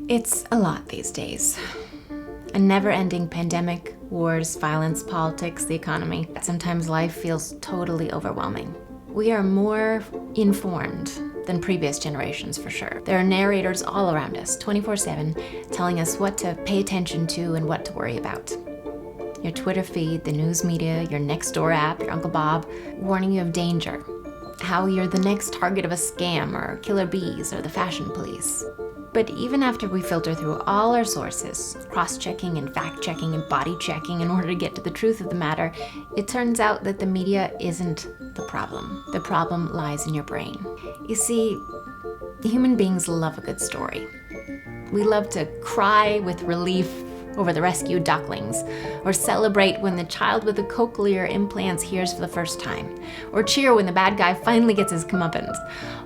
It's a lot these days. A never-ending pandemic, wars, violence, politics, the economy. Sometimes life feels totally overwhelming. We are more informed than previous generations for sure. There are narrators all around us, 24/7, telling us what to pay attention to and what to worry about. Your Twitter feed, the news media, your Nextdoor app, your Uncle Bob, warning you of danger. How you're the next target of a scam or killer bees or the fashion police. But even after we filter through all our sources, cross-checking and fact-checking and body-checking in order to get to the truth of the matter, it turns out that the media isn't the problem. The problem lies in your brain. You see, human beings love a good story. We love to cry with relief over the rescued ducklings, or celebrate when the child with the cochlear implants hears for the first time, or cheer when the bad guy finally gets his comeuppance.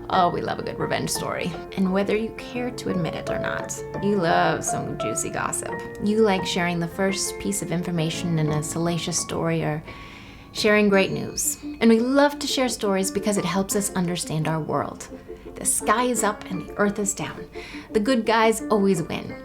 Oh, we love a good revenge story. And whether you care to admit it or not, you love some juicy gossip. You like sharing the first piece of information in a salacious story or sharing great news. And we love to share stories because it helps us understand our world. The sky is up and the earth is down. The good guys always win.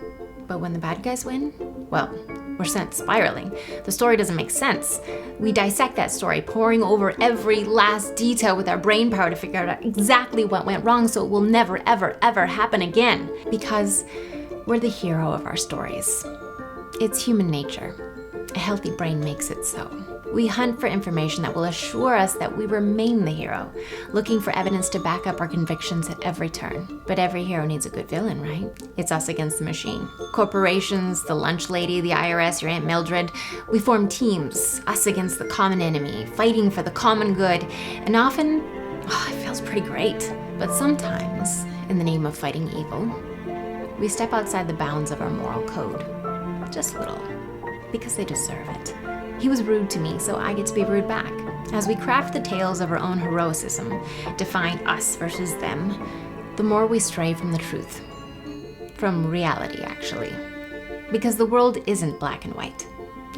But when the bad guys win, well, we're sent spiraling. The story doesn't make sense. We dissect that story, poring over every last detail with our brain power to figure out exactly what went wrong so it will never, ever, ever happen again. Because we're the hero of our stories. It's human nature. A healthy brain makes it so. We hunt for information that will assure us that we remain the hero, looking for evidence to back up our convictions at every turn. But every hero needs a good villain, right? It's us against the machine. Corporations, the lunch lady, the IRS, your Aunt Mildred, we form teams, us against the common enemy, fighting for the common good. And often, it feels pretty great. But sometimes, in the name of fighting evil, we step outside the bounds of our moral code. Just a little. Because they deserve it. He was rude to me, so I get to be rude back. As we craft the tales of our own heroicism, define us versus them, the more we stray from the truth. From reality, actually. Because the world isn't black and white.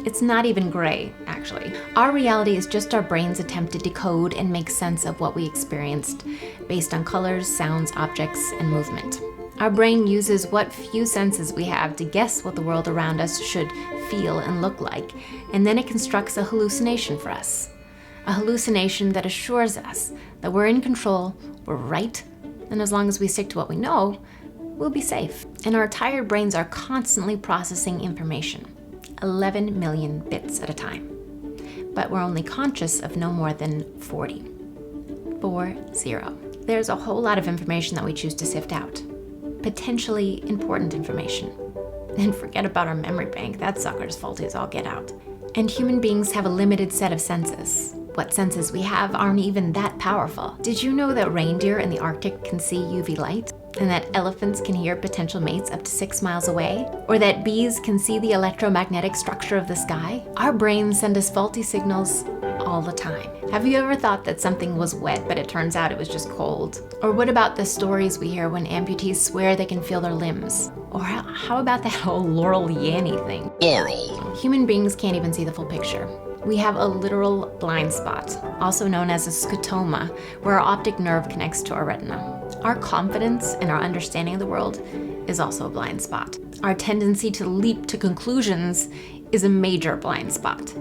It's not even gray, actually. Our reality is just our brain's attempt to decode and make sense of what we experienced based on colors, sounds, objects, and movement. Our brain uses what few senses we have to guess what the world around us should feel and look like, and then it constructs a hallucination for us. A hallucination that assures us that we're in control, we're right, and as long as we stick to what we know, we'll be safe. And our tired brains are constantly processing information, 11 million bits at a time. But we're only conscious of no more than 40. 40. There's a whole lot of information that we choose to sift out. Potentially important information. And forget about our memory bank, that sucker's faulty as all get out. And human beings have a limited set of senses. What senses we have aren't even that powerful. Did you know that reindeer in the Arctic can see UV light? And that elephants can hear potential mates up to 6 miles away? Or that bees can see the electromagnetic structure of the sky? Our brains send us faulty signals all the time. Have you ever thought that something was wet, but it turns out it was just cold? Or what about the stories we hear when amputees swear they can feel their limbs? Or how about that whole Laurel Yanny thing? Laurel. Human beings can't even see the full picture. We have a literal blind spot, also known as a scotoma, where our optic nerve connects to our retina. Our confidence in our understanding of the world is also a blind spot. Our tendency to leap to conclusions is a major blind spot.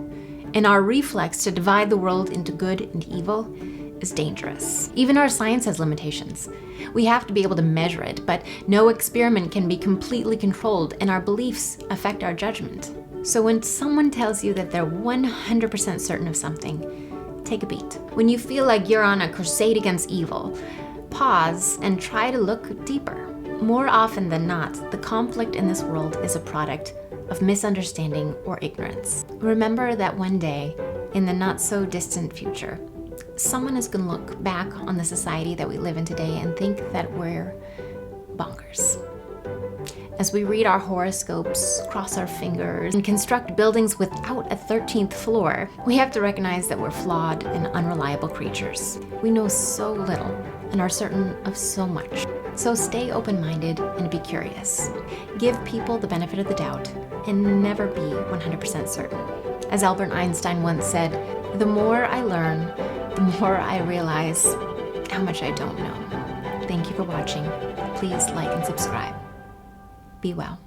And our reflex to divide the world into good and evil is dangerous. Even our science has limitations. We have to be able to measure it, but no experiment can be completely controlled, and our beliefs affect our judgment. So when someone tells you that they're 100% certain of something, take a beat. When you feel like you're on a crusade against evil, pause and try to look deeper. More often than not, the conflict in this world is a product of misunderstanding or ignorance. Remember that one day, in the not so distant future, someone is going to look back on the society that we live in today and think that we're bonkers. As we read our horoscopes, cross our fingers, and construct buildings without a 13th floor, we have to recognize that we're flawed and unreliable creatures. We know so little and are certain of so much. So stay open-minded and be curious. Give people the benefit of the doubt and never be 100% certain. As Albert Einstein once said, the more I learn, the more I realize how much I don't know. Thank you for watching. Please like and subscribe. Be well.